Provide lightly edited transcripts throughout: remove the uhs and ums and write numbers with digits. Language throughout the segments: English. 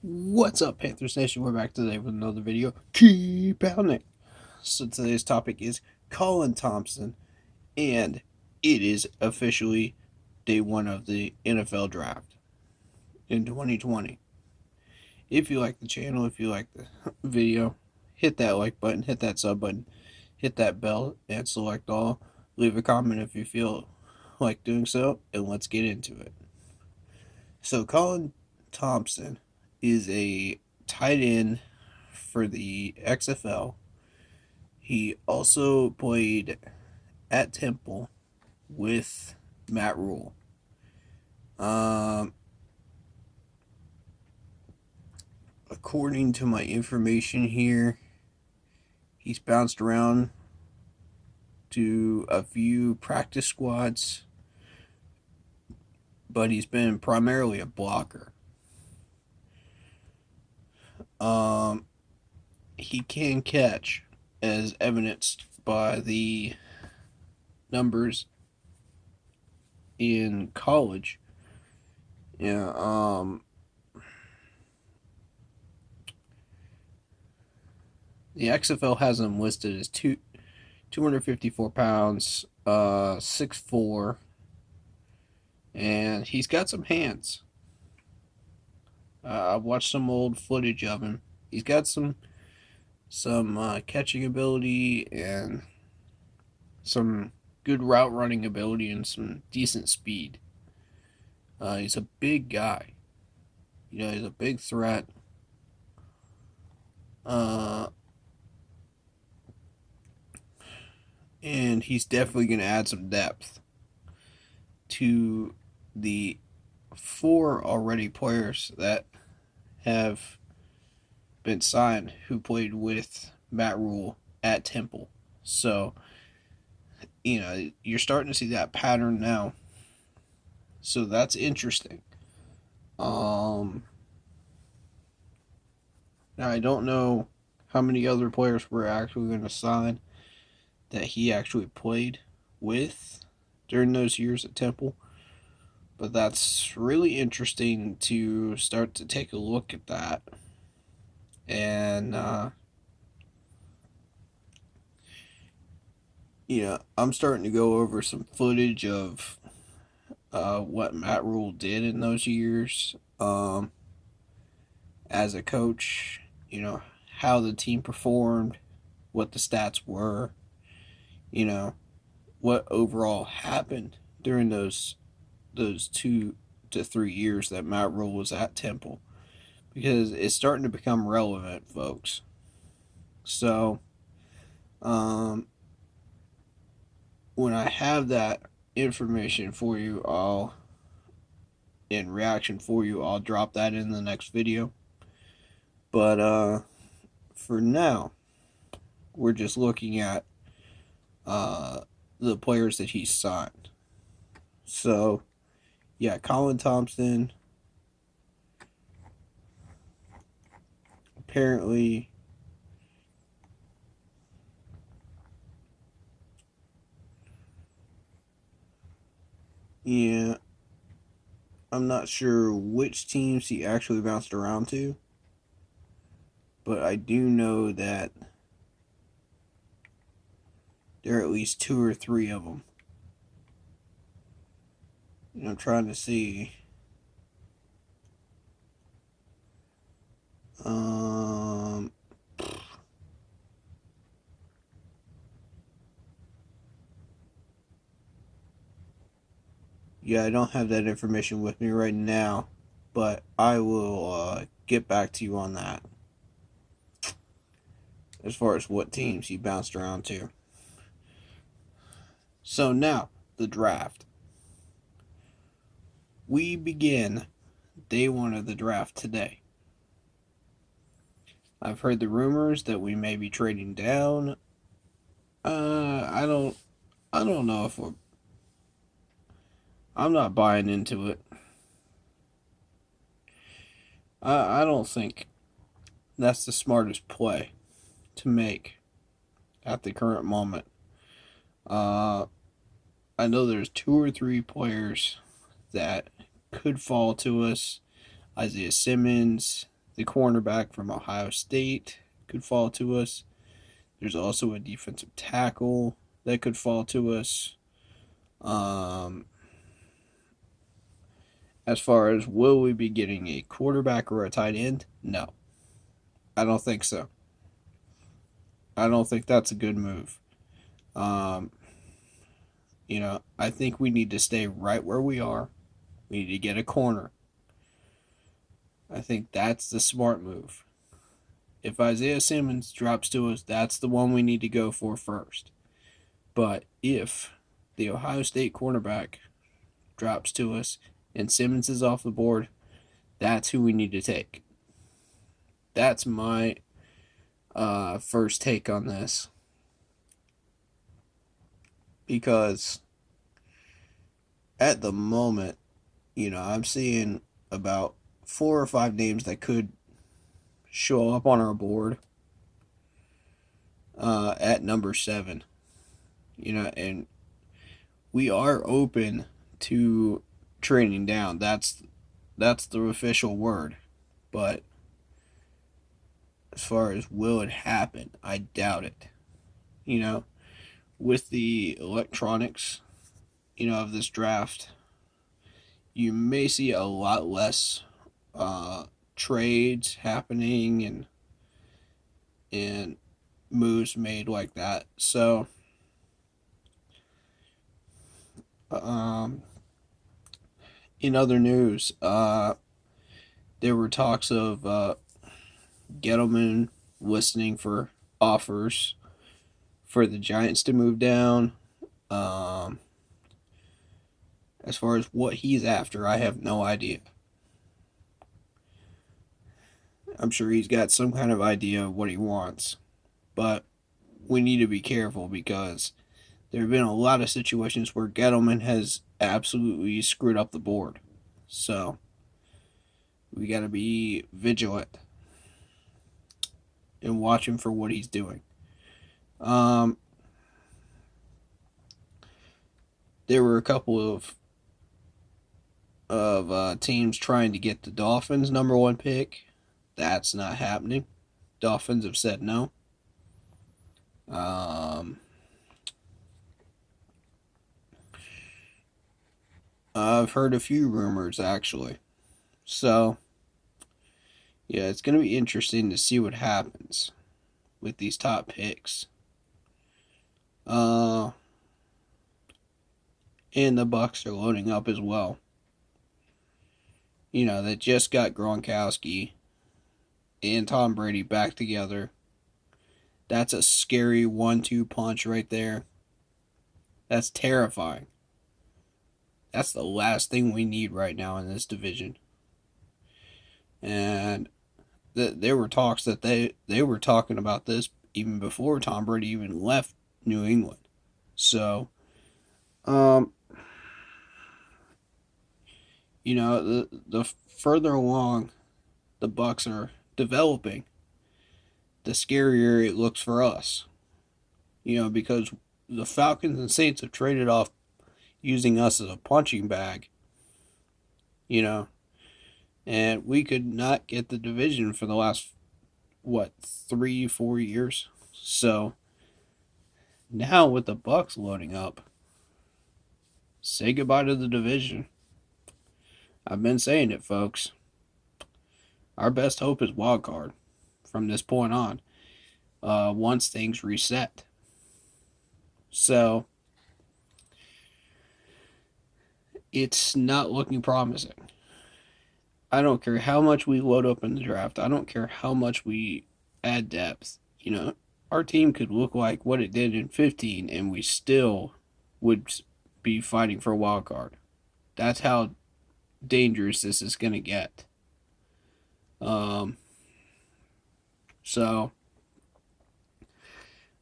What's up, Panthers Nation? We're back today with another video. Keep pounding. So today's topic is Colin Thompson, and it is officially day one of the NFL draft in 2020. If you like the channel, if you like the video, hit that like button, hit that sub button, hit that bell, and select all. Leave a comment if you feel like doing so, and let's get into it. So Colin Thompson is a tight end for the XFL. He also played at Temple with Matt Rule. Um, According to my information here, he's bounced around to a few practice squads, but he's been primarily a blocker. He can catch, as evidenced by the numbers in college. Yeah, the XFL has him listed as 254 pounds, 6'4", and he's got some hands. I've watched some old footage of him. He's got some catching ability and some good route running ability and some decent speed. He's a big guy. He's a big threat. And he's definitely going to add some depth to the 4 already players that have been signed who played with Matt Rule at Temple. So, you're starting to see that pattern now. So that's interesting. Now I don't know how many other players we're actually going to sign that he actually played with during those years at Temple. But that's really interesting to start to take a look at that. And, I'm starting to go over some footage of what Matt Rule did in those years as a coach, how the team performed, what the stats were, what overall happened during those 2 to 3 years that Matt Rule was at Temple, because it's starting to become relevant, folks. So, when I have that information for you, I'll drop that in the next video. But for now, we're just looking at the players that he signed. So, yeah, Colin Thompson apparently I'm not sure which teams he actually bounced around to, but I do know that there are at least 2 or 3 of them. I'm trying to see. Yeah, I don't have that information with me right now, but I will get back to you on that as far as what teams he bounced around to. So now, the draft. We begin day one of the draft today. I've heard the rumors that we may be trading down. I don't know if I'm not buying into it. I don't think that's the smartest play to make at the current moment. I know there's 2 or 3 players that could fall to us. Isaiah Simmons, the cornerback from Ohio State could fall to us. There's also a defensive tackle that could fall to us. As far as will we be getting a quarterback or a tight end? No, I don't think so. I don't think that's a good move. Um, I think we need to stay right where we are. We need to get a corner. I think that's the smart move. If Isaiah Simmons drops to us, that's the one we need to go for first. But if the Ohio State cornerback drops to us and Simmons is off the board, that's who we need to take. That's my first take on this. Because at the moment, I'm seeing about 4 or 5 names that could show up on our board at number 7. And we are open to trading down. That's the official word. But as far as will it happen, I doubt it. With the electronics, of this draft, you may see a lot less trades happening and moves made like that. So, in other news, there were talks of Gettleman listening for offers for the Giants to move down. As far as what he's after, I have no idea. I'm sure he's got some kind of idea of what he wants. But we need to be careful because there have been a lot of situations where Gettleman has absolutely screwed up the board. So we got to be vigilant and watch him for what he's doing. There were a couple of teams trying to get the Dolphins' number 1 pick. That's not happening. Dolphins have said no. I've heard a few rumors actually. So, yeah, it's going to be interesting to see what happens with these top picks. And the Bucks are loading up as well. They just got Gronkowski and Tom Brady back together. That's a scary 1-2 punch right there. That's terrifying. That's the last thing we need right now in this division. And there were talks that they were talking about this even before Tom Brady even left New England. So, the further along the Bucks are developing, the scarier it looks for us. Because the Falcons and Saints have traded off using us as a punching bag. And we could not get the division for the last 3-4 years. So now with the Bucks loading up, say goodbye to the division. I've been saying it, folks. Our best hope is wild card from this point on. Once things reset. So it's not looking promising. I don't care how much we load up in the draft. I don't care how much we add depth. Our team could look like what it did in 15 and we still would be fighting for a wild card. That's how dangerous this is going to get. So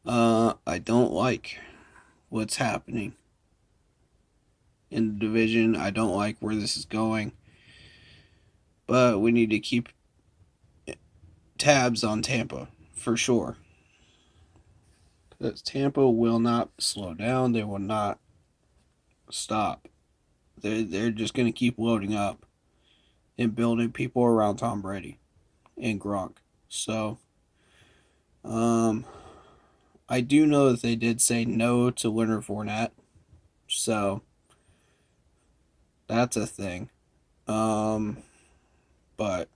I don't like what's happening in the division. I don't like where this is going. But we need to keep tabs on Tampa, for sure. Because Tampa will not slow down. They will not stop. They're just going to keep loading up and building people around Tom Brady. and Gronk. So, I do know that they did say no to Leonard Fournette. So, that's a thing. Um, but,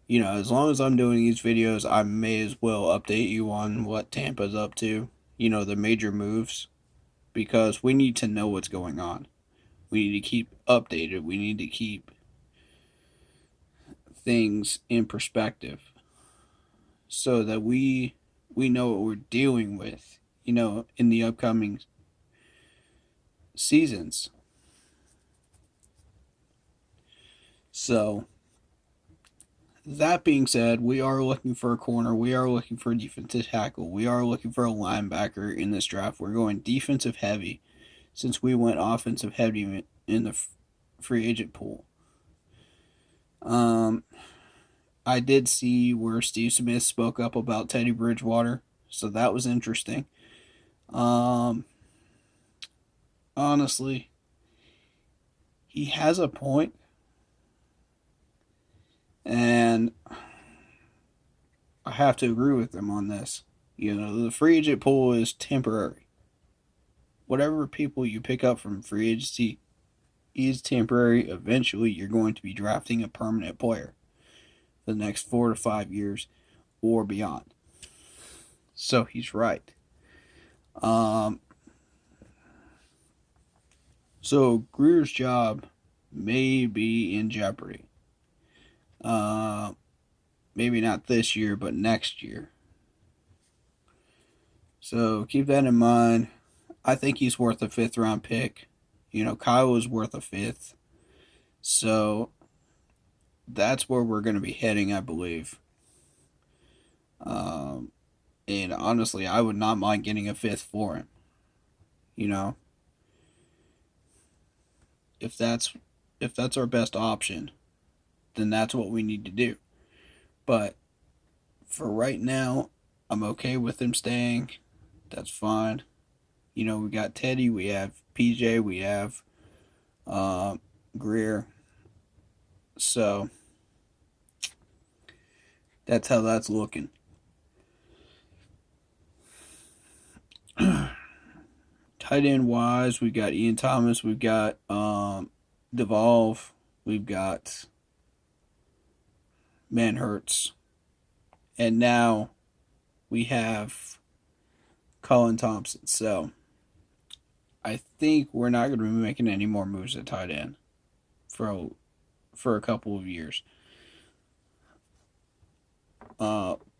as long as I'm doing these videos, I may as well update you on what Tampa's up to. The major moves. Because we need to know what's going on. We need to keep updated. We need to keep things in perspective so that we know what we're dealing with, in the upcoming seasons. So, that being said, we are looking for a corner. We are looking for a defensive tackle. We are looking for a linebacker in this draft. We're going defensive heavy since we went offensive heavy in the free agent pool. I did see where Steve Smith spoke up about Teddy Bridgewater, so that was interesting. Honestly, he has a point, and I have to agree with him on this. The free agent pool is temporary. Whatever people you pick up from free agency is temporary. Eventually, you're going to be drafting a permanent player for the next 4 to 5 years or beyond. So he's right. So Greer's job may be in jeopardy. Maybe not this year, but next year. So keep that in mind. I think he's worth a 5th round pick. Kyle is worth a 5th. So that's where we're going to be heading, I believe. And honestly, I would not mind getting a 5th for him. If that's our best option, then that's what we need to do. But for right now, I'm okay with him staying. That's fine. We got Teddy, we have PJ, we have Greer. So that's how that's looking. Tight end wise, we've got Ian Thomas, we've got Devolve, we've got Manhurts, and now we have Colin Thompson. So I think we're not going to be making any more moves at tight end for a couple of years.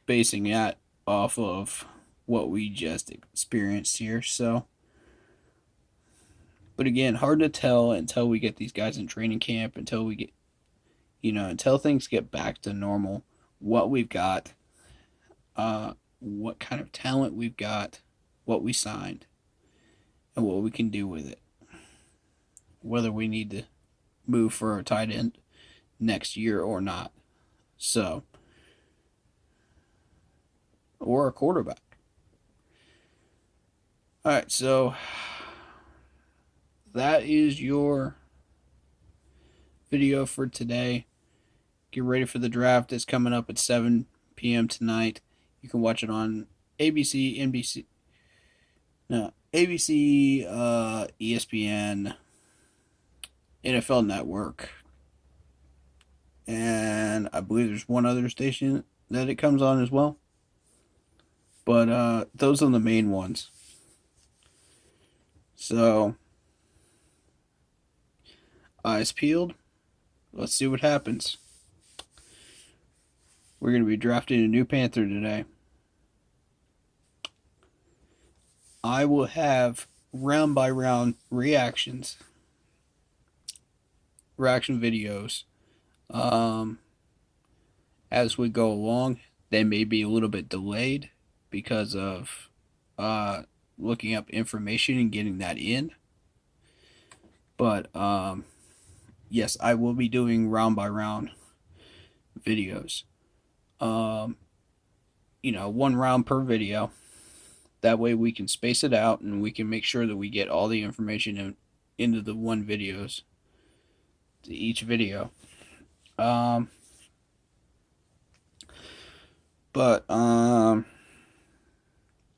Basing that off of what we just experienced here. So, but again, hard to tell until we get these guys in training camp, until we get, until things get back to normal, what we've got, what kind of talent we've got, what we signed, and what we can do with it. Whether we need to move for a tight end next year or not. So, or a quarterback. Alright, so that is your video for today. Get ready for the draft. It's coming up at 7 p.m. tonight. You can watch it on ABC, NBC, ABC, ESPN, NFL Network, and I believe there's one other station that it comes on as well. But those are the main ones. So, eyes peeled. Let's see what happens. We're going to be drafting a new Panther today. I will have round by round reaction videos as we go along. They may be a little bit delayed because of looking up information and getting that in. But yes, I will be doing round by round videos. One round per video. That way we can space it out and we can make sure that we get all the information into the one videos, to each video. But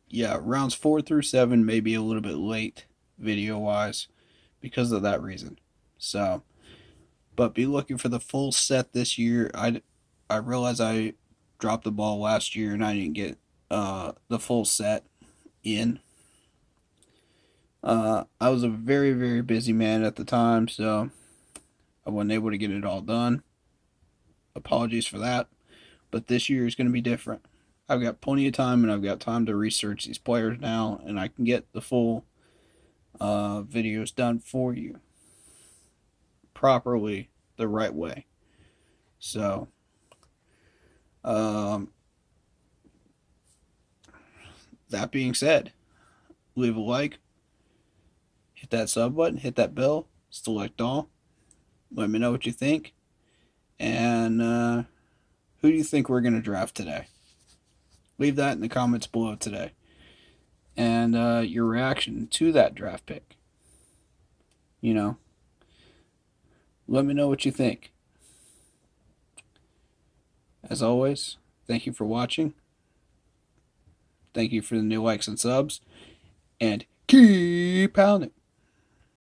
yeah, rounds 4 through 7 may be a little bit late video wise because of that reason. So, but be looking for the full set this year. I realize I dropped the ball last year and I didn't get the full set in. I was a very, very busy man at the time, so I wasn't able to get it all done. Apologies for that. But this year is going to be different. I've got plenty of time and I've got time to research these players now, and I can get the full videos done for you properly the right way. So, um, that being said, leave a like, hit that sub button, hit that bell, select all. Let me know what you think. And who do you think we're going to draft today? Leave that in the comments below today. And your reaction to that draft pick. You know, let me know what you think. As always, thank you for watching. Thank you for the new likes and subs. And keep pounding.